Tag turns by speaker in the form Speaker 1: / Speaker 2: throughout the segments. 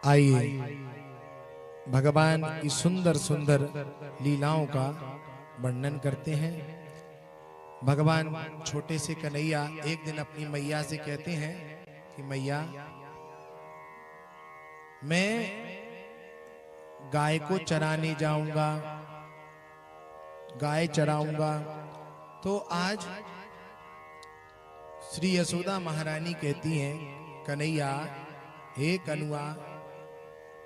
Speaker 1: आइए भगवान की सुंदर सुंदर लीलाओं का वर्णन करते हैं। भगवान छोटे से कन्हैया एक दिन अपनी मैया से कहते हैं कि मैया, मैं गाय को चराने जाऊंगा, गाय चराऊंगा। तो आज श्री यशोदा महारानी कहती हैं, कन्हैया, हे कनुआ,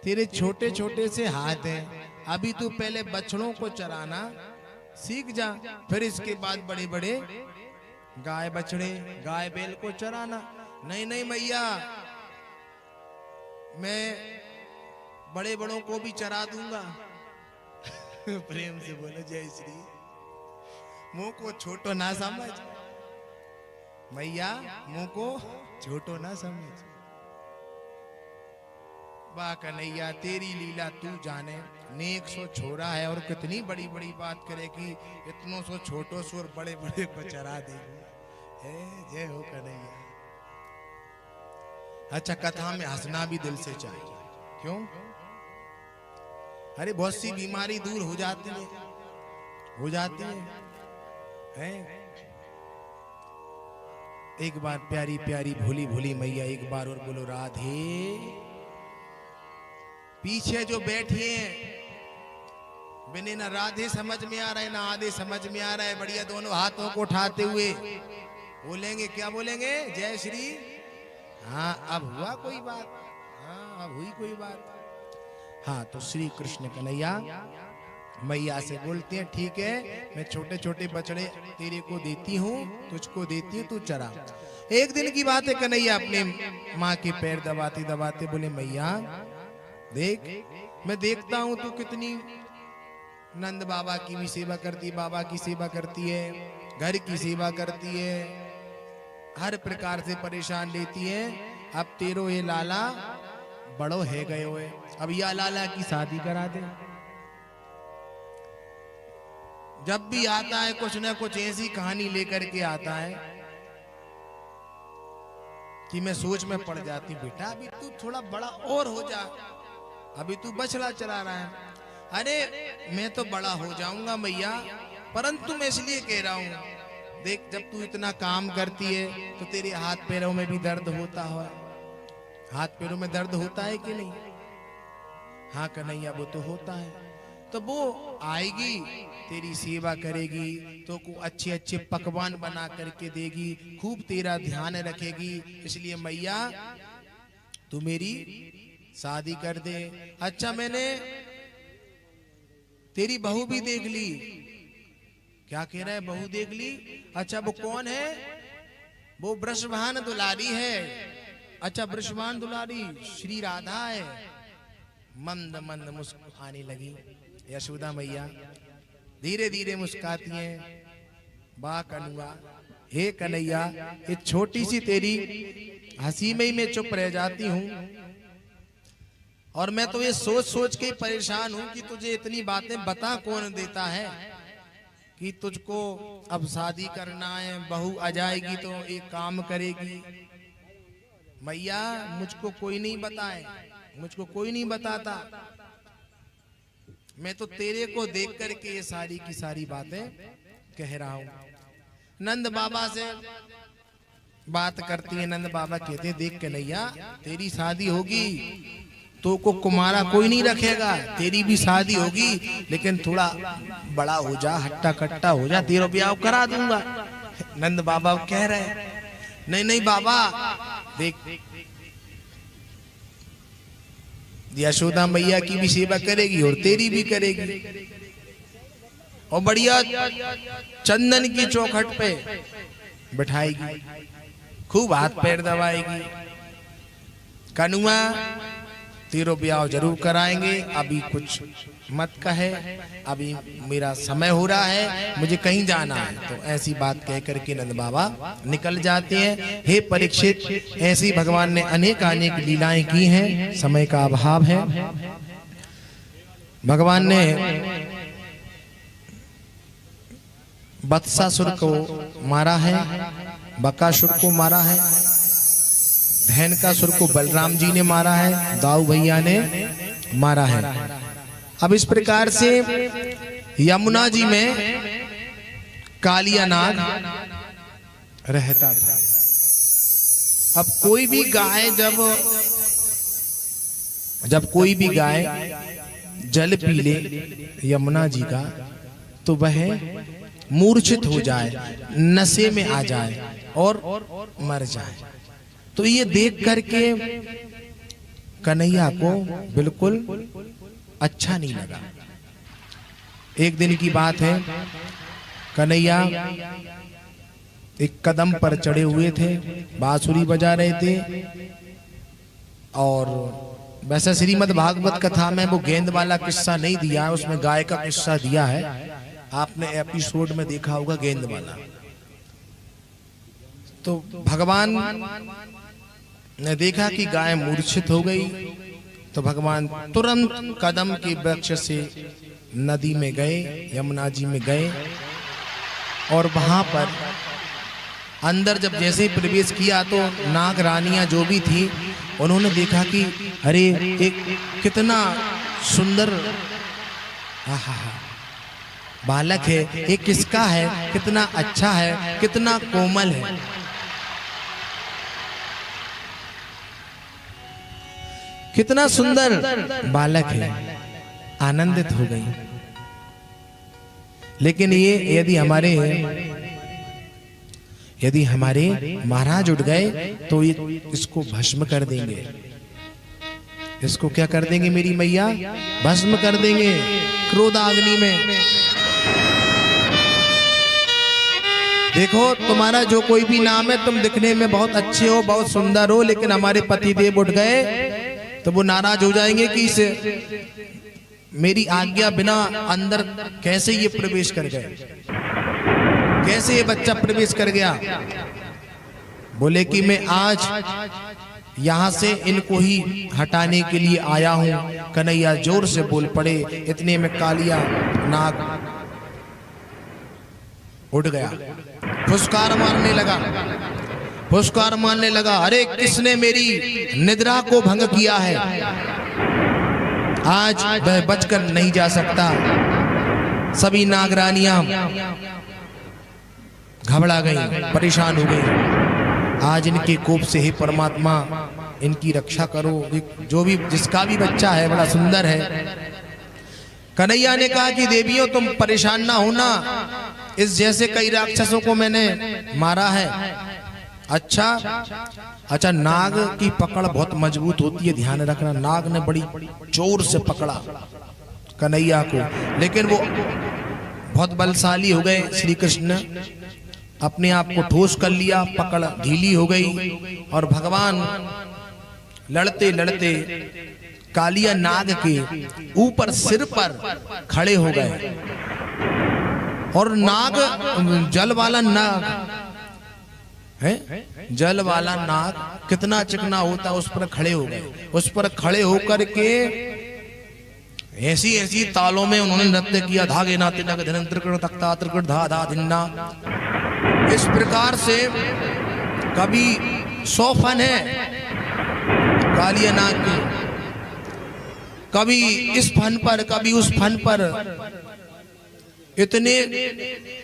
Speaker 1: तेरे छोटे छोटे से हाथ हैं, अभी तू पहले बछड़ों को चराना सीख जा, फिर इसके बाद बड़े बड़े गाय बछड़े गाय बैल को चराना। नहीं नहीं मैया, मैं बड़े बड़ों को भी चरा दूंगा। प्रेम से बोले जय श्री। मुंह को छोटो ना समझ मैया, मुंह को छोटो ना समझ। वाह कन्हैया, तेरी लीला तू जाने। नेक सो छोरा है और कितनी बड़ी बड़ी बात करे कि इतनों सो छोटो सो और बड़े बड़े को चरा दे। जय हो कन्हैया। अच्छा, कथा में हंसना भी दिल से चाहिए। क्यों? अरे बहुत सी बीमारी दूर हो जाती है, हो जाती है? एक बार प्यारी प्यारी भोली भोली मैया एक बार और बोलो राधे। पीछे जो बैठी हैं बिना ना राधे समझ में आ रहा है ना आधे समझ में आ रहा है, बढ़िया दोनों हाथों को उठाते हुए बोलेंगे, क्या बोलेंगे? जय श्री। हाँ, अब हुआ कोई बात? हाँ, अब हुई कोई बात। हाँ, तो श्री कृष्ण कन्हैया मैया से बोलते हैं, ठीक है, मैं छोटे छोटे बछड़े तेरे को देती हूँ, तुझको देती हूँ, तू चरा। एक दिन की बात है, कन्हैया अपने माँ के पैर दबाते दबाते बोले, मैया देख, मैं देखता हूं तू कितनी नंद बाबा की भी सेवा करती है, बाबा की सेवा करती है, घर की सेवा करती है, हर प्रकार से परेशान लेती है। अब तेरो ये लाला बड़ो है गए हुए, अब या लाला की शादी करा दे। जब भी आता है कुछ ना कुछ ऐसी कहानी लेकर के आता है कि मैं सोच में पड़ जाती, बेटा अभी तू थोड़ा बड़ा और हो जा, अभी तू बछड़ा चला रहा है। अरे मैं तो बड़ा हो जाऊंगा मैया, परंतु मैं इसलिए कह रहा हूं, देख जब तू इतना काम करती है तो तेरे हाथ पैरों में भी दर्द होता है। हाथ पैरों में दर्द होता है कि नहीं? हाँ कन्हैया, वो तो होता है। तो वो आएगी, तेरी सेवा करेगी, तो को अच्छे अच्छे पकवान बना करके देगी, खूब तेरा ध्यान रखेगी। इसलिए मैया तू मेरी शादी कर दे। अच्छा, मैंने तेरी बहू भी देख ली। क्या कह रहा है? बहू देख ली? अच्छा, वो कौन है? वो वृषभान दुलारी है। अच्छा, वृषभान दुलारी श्री राधा है। मंद मंद मुस्कुराने लगी यशोदा मैया, धीरे धीरे मुस्कुराती हैं। वाह कनुआ, हे कन्हैया, ये छोटी सी तेरी हंसी में ही मैं चुप रह जाती हूँ। और मैं तो ये सोच सोच के परेशान हूं कि तुझे इतनी बातें बता कौन देता है कि तुझको अब शादी करना है, बहू आ जाएगी तो एक काम करेगी। मैया मुझको कोई नहीं बताए, मुझको कोई नहीं बताता। मैं तो तेरे को देख करके ये सारी की सारी बातें कह रहा हूं। नंद बाबा से बात करती है। नंद बाबा कहते हैं, देख कन्हैया, तेरी शादी होगी तो को कुमारा कोई नहीं रखेगा, तेरी भी शादी होगी, लेकिन थोड़ा बड़ा हो जा, हट्टा कट्टा हो जा, तेरा ब्याह करा दूंगा। नंद बाबा कह रहे, नहीं नहीं बाबा, देख यशोदा मैया की भी सेवा करेगी और तेरी भी करेगी, और बढ़िया चंदन की चौखट पे बैठाएगी, खूब हाथ पैर दबाएगी। कनुआ तेरो ब्याह जरूर कराएंगे, अभी कुछ मत कहे, अभी मेरा समय हो रहा है, मुझे कहीं जाना है। तो ऐसी बात कह करके नंद बाबा निकल जाते हैं। हे परीक्षित, ऐसी भगवान ने अनेक अनेक लीलाएं की हैं, समय का अभाव है। भगवान ने वत्सासुर को मारा है, बकासुर को मारा है, धेनुकासुर को बलराम जी ने मारा है, दाऊ भैया ने मारा है। अब इस प्रकार से यमुना जी में कालिया नाग रहता था। अब कोई भी गाय जब कोई भी गाय जल पी ले यमुना जी का, तो वह मूर्छित हो जाए, नशे में आ जाए और मर जाए। तो ये देख करके कन्हैया को बिल्कुल अच्छा नहीं लगा। एक दिन की बात है, कन्हैया एक कदम पर चढ़े हुए थे, बांसुरी बजा रहे थे। और वैसे श्रीमद् भागवत कथा में वो गेंद वाला किस्सा नहीं दिया है, उसमें गाय का किस्सा दिया है। आपने एपिसोड में देखा होगा गेंद वाला। तो भगवान ने देखा कि गाय मूर्छित हो गई, तो भगवान तुरंत कदम के वृक्ष से नदी में गए, यमुना जी में गए। और वहां पर अंदर जब जैसे ही प्रवेश किया तो नाग रानियां जो भी थी, उन्होंने देखा कि अरे एक कितना सुंदर बालक है, ये किसका है, कितना अच्छा है, कितना कोमल है। कितना सुंदर बालक है, आनंदित हो गई। लेकिन ये यदि हमारे महाराज उठ गए तो ये इसको भस्म कर देंगे। इसको क्या कर देंगे मेरी मैया? भस्म कर देंगे क्रोधाग्नि में। देखो तुम्हारा जो कोई भी नाम है, तुम दिखने में बहुत अच्छे हो, बहुत सुंदर हो, लेकिन हमारे पतिदेव उठ गए तो वो नाराज हो जाएंगे कि इसे मेरी आज्ञा बिना अंदर कैसे ये प्रवेश कर गए, कैसे ये बच्चा प्रवेश कर गया। बोले कि मैं आज यहां से इनको ही हटाने के लिए आया हूं। कन्हैया जोर से बोल पड़े, इतने में कालिया नाग उठ गया, फुसकार मारने लगा। अरे किसने मेरी निद्रा को भंग किया है? आज वह बचकर नहीं जा सकता। सभी नागरानियां घबरा गई, परेशान हो गई। आज इनके कोप से ही परमात्मा इनकी रक्षा करो। जो भी जिसका भी बच्चा है बड़ा सुंदर है। कन्हैया ने कहा कि देवियों तुम परेशान ना होना, इस जैसे कई राक्षसों को मैंने मारा है। अच्छा नाग की पकड़ बहुत मजबूत होती है, ध्यान रखना। नाग ने बड़ी जोर से पकड़ा कन्हैया को, लेकिन वो बहुत बलशाली हो गए। श्री कृष्ण ने अपने आप को ठोस कर लिया, पकड़ ढीली हो गई और भगवान लड़ते लड़ते कालिया नाग के ऊपर सिर पर खड़े हो गए। और नाग जल वाला नाग है, जल वाला नाग कितना चिकना होता, उस पर खड़े हो गए। उस पर खड़े होकर के ऐसी ऐसी तालों में उन्होंने नृत्य किया। धागे नाते नग धन त्रिकट तख्ता त्रिकट धा धा धिन्ना। इस प्रकार से कभी 100 फन है कालिया नाग के, कभी इस फन पर कभी उस फन पर। इतने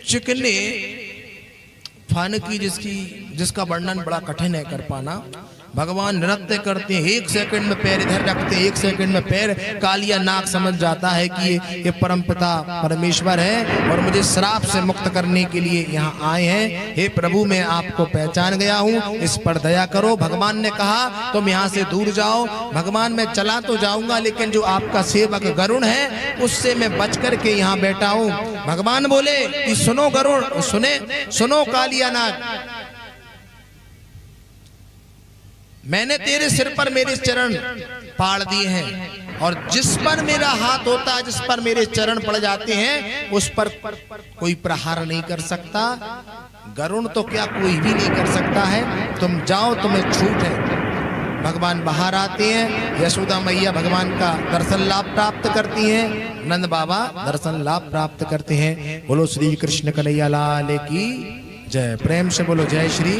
Speaker 1: चिकने फन की जिसका वर्णन बड़ा कठिन है कर पाना। भगवान नृत्य करते हैं, 1 सेकंड में पैर इधर रखते हैं, 1 सेकंड में पैर। कालिया नाग समझ जाता है कि ये परमपिता परमेश्वर है और मुझे श्राप से मुक्त करने के लिए यहाँ आए हैं। हे प्रभु मैं आपको पहचान गया हूँ, इस पर दया करो। भगवान ने कहा तुम यहाँ से दूर जाओ। भगवान मैं चला तो जाऊंगा, लेकिन जो आपका सेवक गरुण है उससे मैं बच करके यहाँ बैठा हूँ। भगवान बोले कि सुनो गरुण, सुनो कालिया नाग, मैंने तेरे सिर पर मेरे चरण पाड़ दिए हैं और जिस पर मेरा हाथ होता है, जिस पर मेरे चरण पड़ जाते हैं, उस पर कोई प्रहार नहीं कर सकता। गरुण तो क्या कोई भी नहीं कर सकता है। तुम जाओ, तुम्हें छूट है। भगवान बाहर आते हैं, यशोदा मैया भगवान का दर्शन लाभ प्राप्त करती हैं, नंद बाबा दर्शन लाभ प्राप्त करते हैं। बोलो श्री कृष्ण कन्हैया लाल की जय। प्रेम से बोलो जय श्री